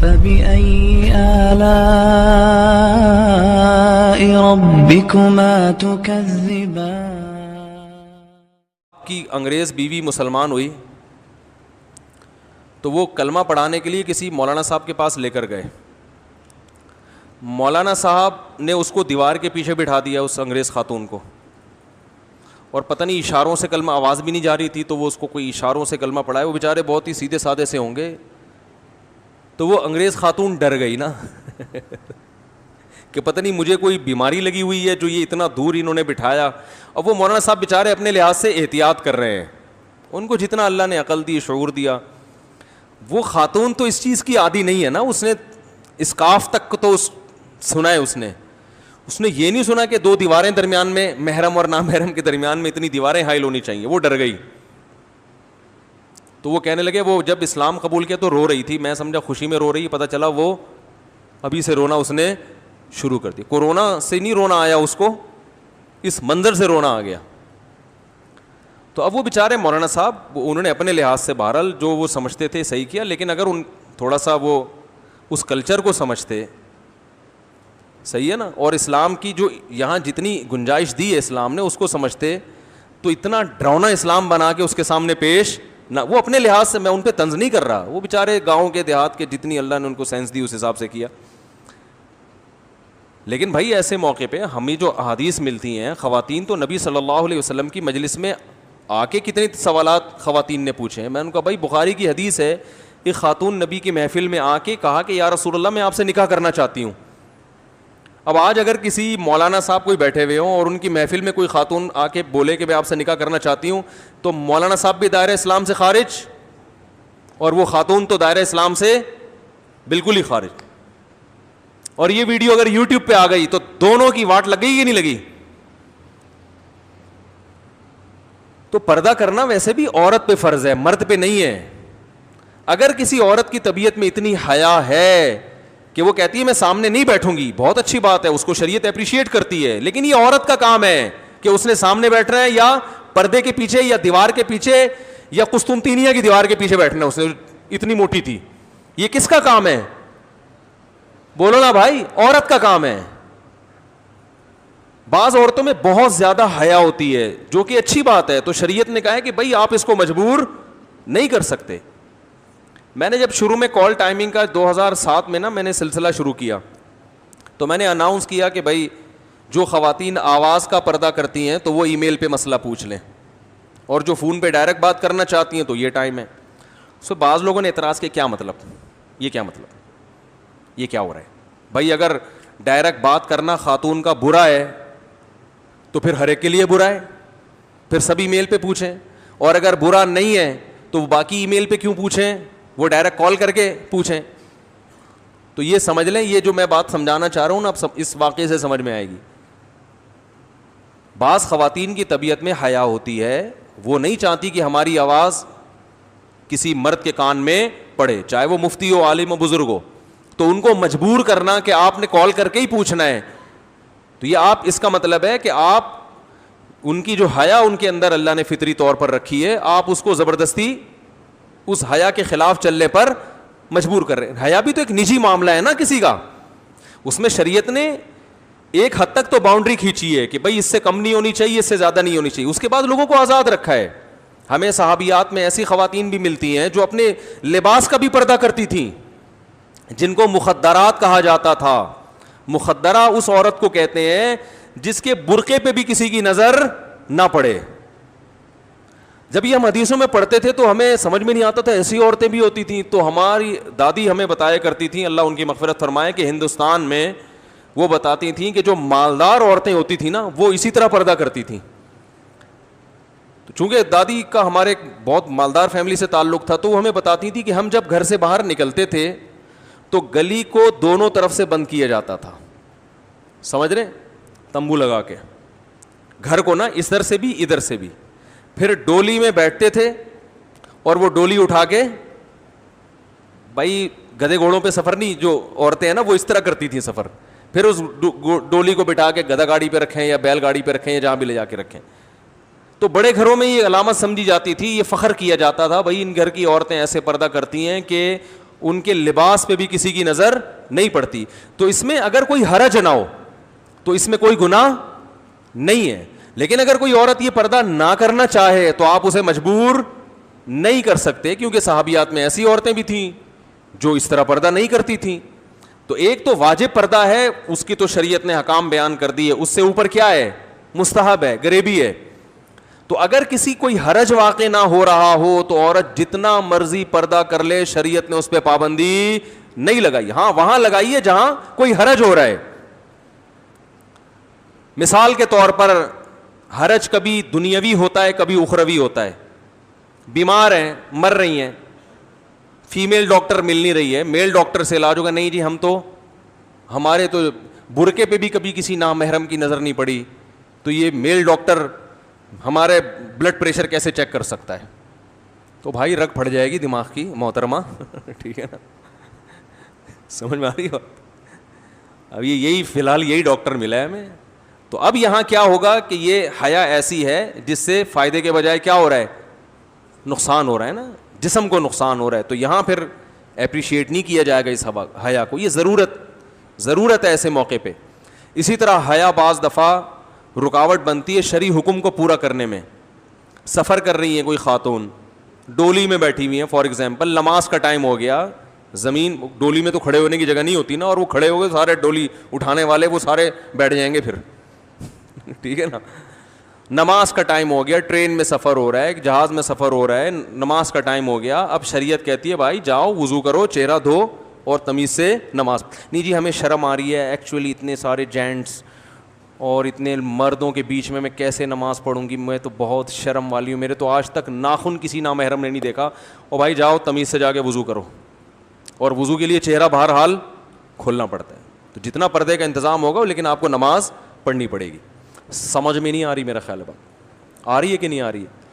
فبأي آلاء ربكما تكذبان کی انگریز بیوی مسلمان ہوئی تو وہ کلمہ پڑھانے کے لیے کسی مولانا صاحب کے پاس لے کر گئے. مولانا صاحب نے اس کو دیوار کے پیچھے بٹھا دیا, اس انگریز خاتون کو, اور پتہ نہیں اشاروں سے کلمہ, آواز بھی نہیں جا رہی تھی تو وہ اس کو کوئی اشاروں سے کلمہ پڑھائے. وہ بیچارے بہت ہی سیدھے سادے سے ہوں گے, تو وہ انگریز خاتون ڈر گئی نا کہ پتہ نہیں مجھے کوئی بیماری لگی ہوئی ہے جو یہ اتنا دور انہوں نے بٹھایا. اور وہ مولانا صاحب بیچارے اپنے لحاظ سے احتیاط کر رہے ہیں, ان کو جتنا اللہ نے عقل دی, شعور دیا. وہ خاتون تو اس چیز کی عادی نہیں ہے نا, اس نے اسکاف تک تو سنا ہے, اس نے یہ نہیں سنا کہ دو دیواریں درمیان میں, محرم اور نامحرم کے درمیان میں اتنی دیواریں حائل ہونی چاہیے. وہ ڈر گئی. تو وہ کہنے لگے, وہ جب اسلام قبول کیا تو رو رہی تھی, میں سمجھا خوشی میں رو رہی, پتہ چلا وہ ابھی سے رونا اس نے شروع کر دی. کورونا سے نہیں رونا آیا اس کو, اس منظر سے رونا آ گیا. تو اب وہ بیچارے مولانا صاحب, انہوں نے اپنے لحاظ سے بہرحال جو وہ سمجھتے تھے صحیح کیا, لیکن اگر ان تھوڑا سا وہ اس کلچر کو سمجھتے, صحیح ہے نا, اور اسلام کی جو یہاں جتنی گنجائش دی ہے اسلام نے اس کو سمجھتے, تو اتنا ڈراؤنا اسلام بنا کے اس کے سامنے پیش نہ. وہ اپنے لحاظ سے, میں ان پہ طنز نہیں کر رہا, وہ بیچارے گاؤں کے دیہات کے جتنی اللہ نے ان کو سینس دی اس حساب سے کیا. لیکن بھائی ایسے موقع پہ ہمیں جو احادیث ملتی ہیں, خواتین تو نبی صلی اللہ علیہ وسلم کی مجلس میں آ کے کتنے سوالات خواتین نے پوچھے ہیں. میں ان کا بھائی بخاری کی حدیث ہے, ایک خاتون نبی کی محفل میں آ کے کہا کہ یا رسول اللہ میں آپ سے نکاح کرنا چاہتی ہوں. اب آج اگر کسی مولانا صاحب کوئی بیٹھے ہوئے ہوں اور ان کی محفل میں کوئی خاتون آ کے بولے کہ میں آپ سے نکاح کرنا چاہتی ہوں, تو مولانا صاحب بھی دائرہ اسلام سے خارج, اور وہ خاتون تو دائرہ اسلام سے بالکل ہی خارج. اور یہ ویڈیو اگر یوٹیوب پہ آ گئی تو دونوں کی واٹ لگ گئی کہ نہیں لگی. تو پردہ کرنا ویسے بھی عورت پہ فرض ہے, مرد پہ نہیں ہے. اگر کسی عورت کی طبیعت میں اتنی حیا ہے کہ وہ کہتی ہے میں سامنے نہیں بیٹھوں گی, بہت اچھی بات ہے, اس کو شریعت اپریشیٹ کرتی ہے, لیکن یہ عورت کا کام ہے کہ اس نے سامنے بیٹھنا ہے یا پردے کے پیچھے یا دیوار کے پیچھے یا قسطنطینیہ کی دیوار کے پیچھے بیٹھنا ہے. اس نے اتنی موٹی تھی, یہ کس کا کام ہے؟ بولو نا بھائی, عورت کا کام ہے. بعض عورتوں میں بہت زیادہ حیا ہوتی ہے جو کہ اچھی بات ہے, تو شریعت نے کہا ہے کہ بھائی آپ اس کو مجبور نہیں کر سکتے. میں نے جب شروع میں کال ٹائمنگ کا 2007 میں نا میں نے سلسلہ شروع کیا, تو میں نے اناؤنس کیا کہ بھائی جو خواتین آواز کا پردہ کرتی ہیں تو وہ ای میل پہ مسئلہ پوچھ لیں, اور جو فون پہ ڈائریکٹ بات کرنا چاہتی ہیں تو یہ ٹائم ہے. سو بعض لوگوں نے اعتراض کیا, کیا مطلب, یہ کیا مطلب, یہ کیا ہو رہا ہے بھائی؟ اگر ڈائریکٹ بات کرنا خاتون کا برا ہے تو پھر ہر ایک کے لیے برا ہے, پھر سب ای میل پہ پوچھیں, اور اگر برا نہیں ہے تو وہ باقی ای میل پہ کیوں پوچھیں, وہ ڈائریکٹ کال کر کے پوچھیں. تو یہ سمجھ لیں, یہ جو میں بات سمجھانا چاہ رہا ہوں نا, اب اس واقعے سے سمجھ میں آئے گی. بعض خواتین کی طبیعت میں حیا ہوتی ہے, وہ نہیں چاہتی کہ ہماری آواز کسی مرد کے کان میں پڑے, چاہے وہ مفتی ہو, عالم و بزرگ ہو. تو ان کو مجبور کرنا کہ آپ نے کال کر کے ہی پوچھنا ہے, تو یہ آپ, اس کا مطلب ہے کہ آپ ان کی جو حیا ان کے اندر اللہ نے فطری طور پر رکھی ہے, آپ اس کو زبردستی اس حیا کے خلاف چلنے پر مجبور کر رہے ہیں. حیا بھی تو ایک نجی معاملہ ہے نا کسی کا, اس میں شریعت نے ایک حد تک تو باؤنڈری کھینچی ہے کہ بھائی اس سے کم نہیں ہونی چاہیے, اس سے زیادہ نہیں ہونی چاہیے. اس کے بعد لوگوں کو آزاد رکھا ہے. ہمیں صحابیات میں ایسی خواتین بھی ملتی ہیں جو اپنے لباس کا بھی پردہ کرتی تھیں, جن کو مخدرات کہا جاتا تھا. مخدرہ اس عورت کو کہتے ہیں جس کے برقعے پہ بھی کسی کی نظر نہ پڑے. جب یہ ہم حدیثوں میں پڑھتے تھے تو ہمیں سمجھ میں نہیں آتا تھا ایسی عورتیں بھی ہوتی تھیں. تو ہماری دادی ہمیں بتایا کرتی تھیں, اللہ ان کی مغفرت فرمائے, کہ ہندوستان میں وہ بتاتی تھیں کہ جو مالدار عورتیں ہوتی تھیں نا وہ اسی طرح پردہ کرتی تھیں. تو چونکہ دادی کا ہمارے بہت مالدار فیملی سے تعلق تھا, تو وہ ہمیں بتاتی تھی کہ ہم جب گھر سے باہر نکلتے تھے تو گلی کو دونوں طرف سے بند کیا جاتا تھا, سمجھ رہے, تمبو لگا کے, گھر کو نا ادھر سے بھی ادھر سے بھی. پھر ڈولی میں بیٹھتے تھے اور وہ ڈولی اٹھا کے, بھائی گدھے گھوڑوں پہ سفر نہیں, جو عورتیں ہیں نا وہ اس طرح کرتی تھیں سفر, پھر اس ڈولی کو بٹھا کے گدھا گاڑی پہ رکھیں یا بیل گاڑی پہ رکھیں یا جہاں بھی لے جا کے رکھیں. تو بڑے گھروں میں یہ علامت سمجھی جاتی تھی, یہ فخر کیا جاتا تھا, بھائی ان گھر کی عورتیں ایسے پردہ کرتی ہیں کہ ان کے لباس پہ بھی کسی کی نظر نہیں پڑتی. تو اس میں اگر کوئی حرج نہ ہو تو اس میں کوئی گناہ نہیں ہے. لیکن اگر کوئی عورت یہ پردہ نہ کرنا چاہے تو آپ اسے مجبور نہیں کر سکتے, کیونکہ صحابیات میں ایسی عورتیں بھی تھیں جو اس طرح پردہ نہیں کرتی تھیں. تو ایک تو واجب پردہ ہے, اس کی تو شریعت نے حکام بیان کر دی ہے, اس سے اوپر کیا ہے, مستحب ہے, غریبی ہے. تو اگر کسی کوئی حرج واقع نہ ہو رہا ہو تو عورت جتنا مرضی پردہ کر لے, شریعت نے اس پہ پابندی نہیں لگائی. ہاں وہاں لگائی ہے جہاں کوئی حرج ہو رہا ہے. مثال کے طور پر حرج کبھی دنیاوی ہوتا ہے, کبھی اخروی ہوتا ہے. بیمار ہیں, مر رہی ہیں, فیمیل ڈاکٹر مل نہیں رہی ہے, میل ڈاکٹر سے علاج ہوگا, نہیں جی ہم تو ہمارے تو برقعے پہ بھی کبھی کسی نامحرم کی نظر نہیں پڑی, تو یہ میل ڈاکٹر ہمارے بلڈ پریشر کیسے چیک کر سکتا ہے. تو بھائی رگ پھٹ جائے گی دماغ کی محترمہ. ٹھیک ہے نا, سمجھ میں آ رہی ہو. اب یہی فی الحال یہی ڈاکٹر ملا ہے ہمیں. تو اب یہاں کیا ہوگا کہ یہ حیا ایسی ہے جس سے فائدے کے بجائے کیا ہو رہا ہے, نقصان ہو رہا ہے نا, جسم کو نقصان ہو رہا ہے. تو یہاں پھر اپریشیٹ نہیں کیا جائے گا اس حیا کو, یہ ضرورت ہے ایسے موقع پہ. اسی طرح حیا بعض دفعہ رکاوٹ بنتی ہے شرعی حکم کو پورا کرنے میں. سفر کر رہی ہیں کوئی خاتون, ڈولی میں بیٹھی ہوئی ہیں, فار ایگزامپل نماز کا ٹائم ہو گیا, زمین ڈولی میں تو کھڑے ہونے کی جگہ نہیں ہوتی نا, اور وہ کھڑے ہو گئے سارے ڈولی اٹھانے والے وہ سارے بیٹھ جائیں گے پھر. ٹھیک ہے نا, نماز کا ٹائم ہو گیا, ٹرین میں سفر ہو رہا ہے, جہاز میں سفر ہو رہا ہے, نماز کا ٹائم ہو گیا. اب شریعت کہتی ہے بھائی جاؤ وضو کرو, چہرہ دھو اور تمیز سے نماز. نہیں جی ہمیں شرم آ رہی ہے, ایکچولی اتنے سارے جینٹس اور اتنے مردوں کے بیچ میں کیسے نماز پڑھوں گی, میں تو بہت شرم والی ہوں, میرے تو آج تک ناخن کسی نامحرم نے نہیں دیکھا. اور بھائی جاؤ تمیز سے جا کے وضو کرو, اور وضو کے لیے چہرہ بہرحال کھولنا پڑتا ہے. تو جتنا پردے کا انتظام ہوگا لیکن آپ کو نماز پڑھنی پڑے گی. سمجھ میں نہیں آ رہی, میرا خیال ہے بات آ رہی ہے کہ نہیں آ رہی ہے.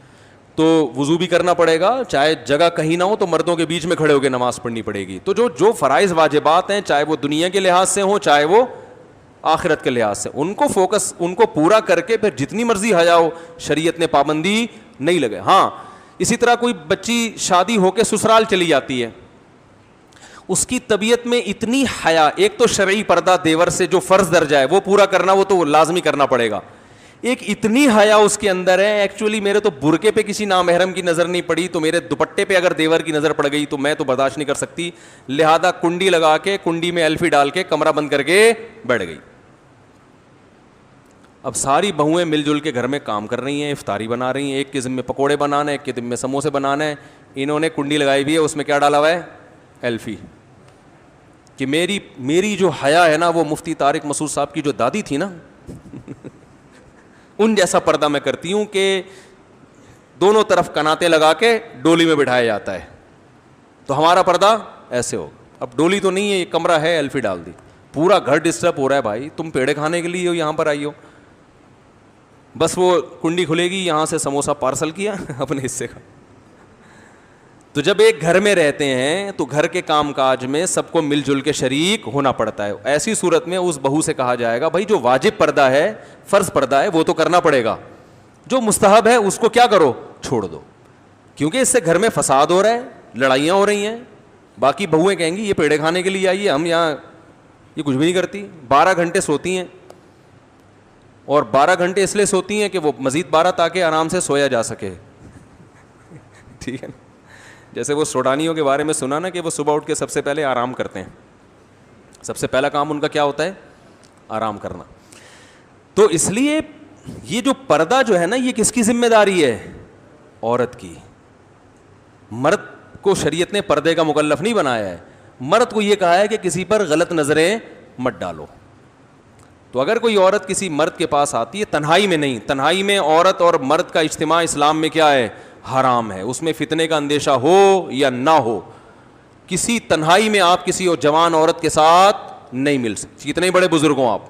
تو وضو بھی کرنا پڑے گا, چاہے جگہ کہیں نہ ہو تو مردوں کے بیچ میں کھڑے ہو کے نماز پڑھنی پڑے گی. تو جو فرائض واجبات ہیں, چاہے وہ دنیا کے لحاظ سے ہوں چاہے وہ آخرت کے لحاظ سے, ان کو فوکس, ان کو پورا کر کے پھر جتنی مرضی حیا ہو, شریعت نے پابندی نہیں لگے. ہاں اسی طرح کوئی بچی شادی ہو کے سسرال چلی جاتی ہے, اس کی طبیعت میں اتنی حیا, ایک تو شرعی پردہ دیور سے جو فرض درجہ ہے وہ پورا کرنا, وہ تو لازمی کرنا پڑے گا. ایک اتنی حیا اس کے اندر ہے, ایکچولی میرے تو برقعے پہ کسی نامحرم کی نظر نہیں پڑی, تو میرے دوپٹے پہ اگر دیور کی نظر پڑ گئی تو میں تو برداشت نہیں کر سکتی, لہذا کنڈی لگا کے, کنڈی میں ایلفی ڈال کے کمرہ بند کر کے بیٹھ گئی. اب ساری بہویں مل جل کے گھر میں کام کر رہی ہیں, افطاری بنا رہی ہیں, ایک کے ذمہ پکوڑے بنانا ہے, ایک کے ذمہ سموسے بنانا ہے. انہوں نے کنڈی لگائی ہوئی ہے, اس میں کیا ڈالا ہوا ہے, ایلفی. کہ میری جو حیا ہے نا وہ مفتی طارق مسعود صاحب کی جو دادی تھی نا ان جیسا پردہ میں کرتی ہوں کہ دونوں طرف کناتے لگا کے ڈولی میں بٹھایا جاتا ہے. تو ہمارا پردہ ایسے ہوگا. اب ڈولی تو نہیں ہے, یہ کمرہ ہے, ایلفی ڈال دی, پورا گھر ڈسٹرب ہو رہا ہے. بھائی تم پیڑے کھانے کے لیے ہو, یہاں پر آئی ہو, بس وہ کنڈی کھلے گی, یہاں سے سموسا پارسل کیا اپنے حصے کا. تو جب ایک گھر میں رہتے ہیں تو گھر کے کام کاج میں سب کو مل جل کے شریک ہونا پڑتا ہے. ایسی صورت میں اس بہو سے کہا جائے گا بھائی جو واجب پردہ ہے, فرض پردہ ہے, وہ تو کرنا پڑے گا, جو مستحب ہے اس کو کیا کرو, چھوڑ دو, کیونکہ اس سے گھر میں فساد ہو رہا ہے, لڑائیاں ہو رہی ہیں. باقی بہویں کہیں گی یہ پیڑے کھانے کے لیے آئی ہے, ہم یہاں یہ کچھ بھی نہیں کرتی. 12 گھنٹے سوتی ہیں, اور 12 گھنٹے اس لیے سوتی ہیں کہ وہ مزید 12 تاکہ آرام سے سویا جا سکے. ٹھیک ہے, جیسے وہ سوڈانیوں کے بارے میں سنا نا کہ وہ صبح اٹھ کے سب سے پہلے آرام کرتے ہیں, سب سے پہلا کام ان کا کیا ہوتا ہے, آرام کرنا. تو اس لیے یہ جو پردہ جو ہے نا یہ کس کی ذمہ داری ہے, عورت کی. مرد کو شریعت نے پردے کا مکلف نہیں بنایا ہے, مرد کو یہ کہا ہے کہ کسی پر غلط نظریں مت ڈالو. تو اگر کوئی عورت کسی مرد کے پاس آتی ہے, تنہائی میں نہیں, تنہائی میں عورت اور مرد کا اجتماع اسلام میں کیا ہے, حرام ہے, اس میں فتنے کا اندیشہ ہو یا نہ ہو. کسی تنہائی میں آپ کسی اور جوان عورت کے ساتھ نہیں مل سکتی, کتنے بڑے بزرگ ہوں آپ.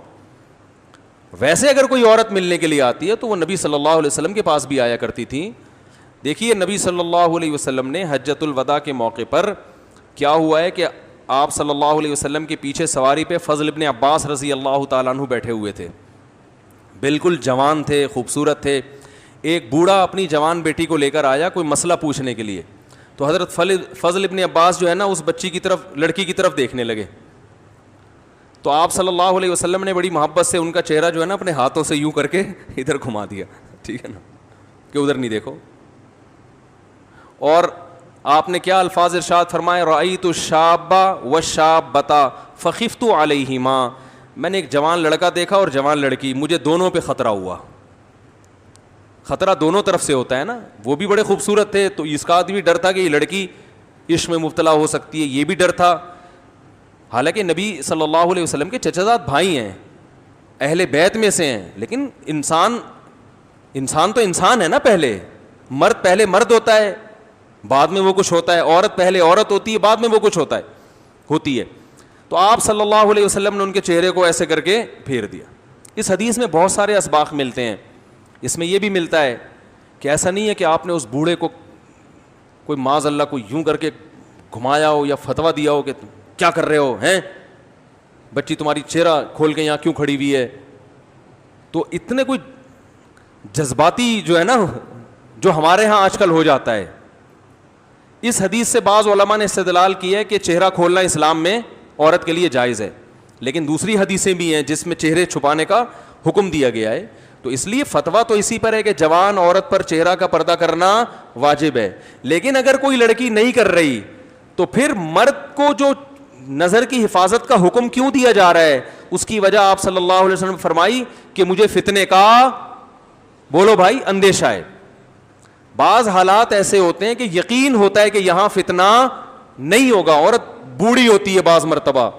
ویسے اگر کوئی عورت ملنے کے لیے آتی ہے تو وہ نبی صلی اللہ علیہ وسلم کے پاس بھی آیا کرتی تھی. دیکھیے نبی صلی اللہ علیہ وسلم نے حجۃ الوداع کے موقع پر کیا ہوا ہے کہ آپ صلی اللہ علیہ وسلم کے پیچھے سواری پہ فضل ابن عباس رضی اللہ تعالیٰ عنہ بیٹھے ہوئے تھے, بالکل جوان تھے, خوبصورت تھے. ایک بوڑھا اپنی جوان بیٹی کو لے کر آیا کوئی مسئلہ پوچھنے کے لیے, تو حضرت فضل ابن عباس جو ہے نا اس بچی کی طرف, لڑکی کی طرف دیکھنے لگے. تو آپ صلی اللہ علیہ وسلم نے بڑی محبت سے ان کا چہرہ جو ہے نا اپنے ہاتھوں سے یوں کر کے ادھر گھما دیا, ٹھیک ہے نا, کہ ادھر نہیں دیکھو. اور آپ نے کیا الفاظ ارشاد فرمائے, رأیت الشاب والشابۃ فخفت علیہما, میں نے ایک جوان لڑکا دیکھا اور جوان لڑکی, مجھے دونوں پہ خطرہ ہوا. خطرہ دونوں طرف سے ہوتا ہے نا, وہ بھی بڑے خوبصورت تھے تو اس کا بھی ڈر تھا کہ یہ لڑکی عشق میں مبتلا ہو سکتی ہے, یہ بھی ڈر تھا. حالانکہ نبی صلی اللہ علیہ وسلم کے چچا زاد بھائی ہیں, اہل بیت میں سے ہیں, لیکن انسان تو انسان ہے نا. پہلے مرد ہوتا ہے, بعد میں وہ کچھ ہوتا ہے. عورت پہلے عورت ہوتی ہے, بعد میں وہ کچھ ہوتی ہے. تو آپ صلی اللہ علیہ وسلم نے ان کے چہرے کو ایسے کر کے پھیر دیا. اس حدیث میں بہت سارے اسباق ملتے ہیں. اس میں یہ بھی ملتا ہے کہ ایسا نہیں ہے کہ آپ نے اس بوڑھے کو کوئی معاذ اللہ کو یوں کر کے گھمایا ہو یا فتویٰ دیا ہو کہ کیا کر رہے ہو ہیں, بچی تمہاری چہرہ کھول کے یہاں کیوں کھڑی ہوئی ہے. تو اتنے کوئی جذباتی جو ہے نا, جو ہمارے ہاں آج کل ہو جاتا ہے. اس حدیث سے بعض علماء نے استدلال کی ہے کہ چہرہ کھولنا اسلام میں عورت کے لیے جائز ہے, لیکن دوسری حدیثیں بھی ہیں جس میں چہرے چھپانے کا حکم دیا گیا ہے. تو اس لیے فتویٰ تو اسی پر ہے کہ جوان عورت پر چہرہ کا پردہ کرنا واجب ہے. لیکن اگر کوئی لڑکی نہیں کر رہی تو پھر مرد کو جو نظر کی حفاظت کا حکم کیوں دیا جا رہا ہے, اس کی وجہ آپ صلی اللہ علیہ وسلم نے فرمائی کہ مجھے فتنے کا, بولو بھائی, اندیشہ ہے. بعض حالات ایسے ہوتے ہیں کہ یقین ہوتا ہے کہ یہاں فتنہ نہیں ہوگا, عورت بوڑھی ہوتی ہے بعض مرتبہ,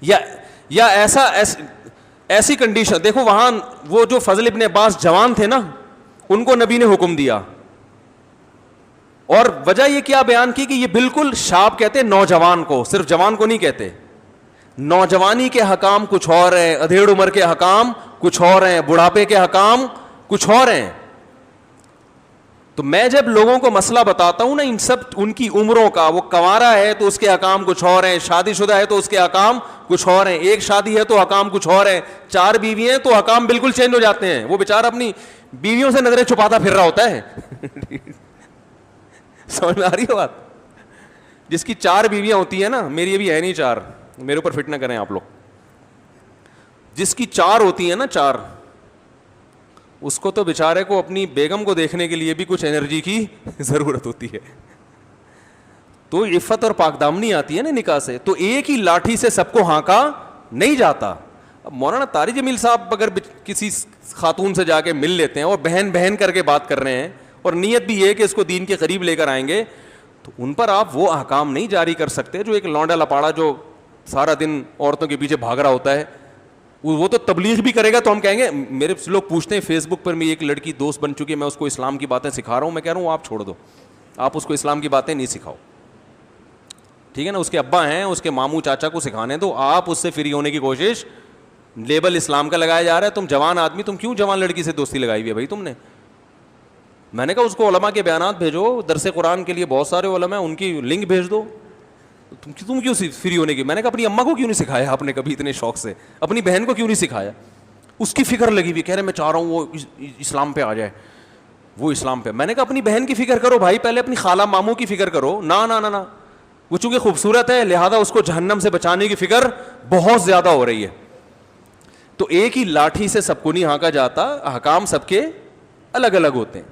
یا ایسی کنڈیشن. دیکھو وہاں وہ جو فضل ابن عباس جوان تھے نا, ان کو نبی نے حکم دیا, اور وجہ یہ کیا بیان کی کہ یہ بالکل شاب کہتے ہیں نوجوان کو, صرف جوان کو نہیں کہتے. نوجوانی کے حکام کچھ اور ہیں, ادھیڑ عمر کے حکام کچھ اور ہیں, بڑھاپے کے حکام کچھ اور ہیں. تو میں جب لوگوں کو مسئلہ بتاتا ہوں نا ان سب ان کی عمروں کا, وہ کنوارا ہے تو اس کے حکام کچھ اور ہیں, شادی شدہ ہے تو اس کے حکام کچھ اور ہیں, ایک شادی ہے تو حکام کچھ اور ہیں, 4 بیوی ہیں تو حکام بالکل چینج ہو جاتے ہیں. وہ بیچارہ اپنی بیویوں سے نظریں چھپاتا پھر رہا ہوتا ہے. سمجھ میں آ رہی ہے بات؟ جس کی 4 بیویاں ہوتی ہیں نا, میری ابھی ہے نہیں 4, میرے اوپر فٹ نہ کریں آپ لوگ, جس کی 4 ہوتی ہیں نا 4, اس کو تو بیچارے کو اپنی بیگم کو دیکھنے کے لیے بھی کچھ انرجی کی ضرورت ہوتی ہے. تو عفت اور پاک دامنی آتی ہے نا نکاح سے. تو ایک ہی لاٹھی سے سب کو ہانکا نہیں جاتا. اب مولانا طارق جمیل صاحب اگر کسی خاتون سے جا کے مل لیتے ہیں اور بہن بہن کر کے بات کر رہے ہیں, اور نیت بھی یہ کہ اس کو دین کے قریب لے کر آئیں گے, تو ان پر آپ وہ احکام نہیں جاری کر سکتے جو ایک لونڈا لپاڑا جو سارا دن عورتوں کے پیچھے بھاگ رہا ہوتا ہے, وہ تو تبلیغ بھی کرے گا تو ہم کہیں گے. میرے لوگ پوچھتے ہیں فیس بک پر, میں ایک لڑکی دوست بن چکی ہے, میں اس کو اسلام کی باتیں سکھا رہا ہوں, میں کہہ رہا ہوں آپ چھوڑ دو, آپ اس کو اسلام کی باتیں نہیں سکھاؤ, ٹھیک ہے نا. اس کے ابا ہیں, اس کے ماموں چاچا کو سکھانے دو, آپ اس سے فری ہونے کی کوشش. لیبل اسلام کا لگایا جا رہا ہے, تم جوان آدمی, تم کیوں جوان لڑکی سے دوستی لگائی ہوئی ہے بھائی تم نے. میں نے کہا اس کو علماء کے بیانات بھیجو, درس قرآن کے لیے بہت سارے علماء ہیں, ان کی لنک بھیج دو. تم کیوں فری ہونے کی. میں نے کہا اپنی اماں کو کیوں نہیں سکھایا آپ نے کبھی اتنے شوق سے, اپنی بہن کو کیوں نہیں سکھایا. اس کی فکر لگی ہوئی, کہہ رہے میں چاہ رہا ہوں وہ اسلام پہ آ جائے, وہ اسلام پہ. میں نے کہا اپنی بہن کی فکر کرو بھائی, پہلے اپنی خالہ ماموں کی فکر کرو. نہ وہ چونکہ خوبصورت ہے لہذا اس کو جہنم سے بچانے کی فکر بہت زیادہ ہو رہی ہے. تو ایک ہی لاٹھی سے سب کو نہیں ہانکا جاتا, احکام سب کے الگ الگ ہوتے ہیں.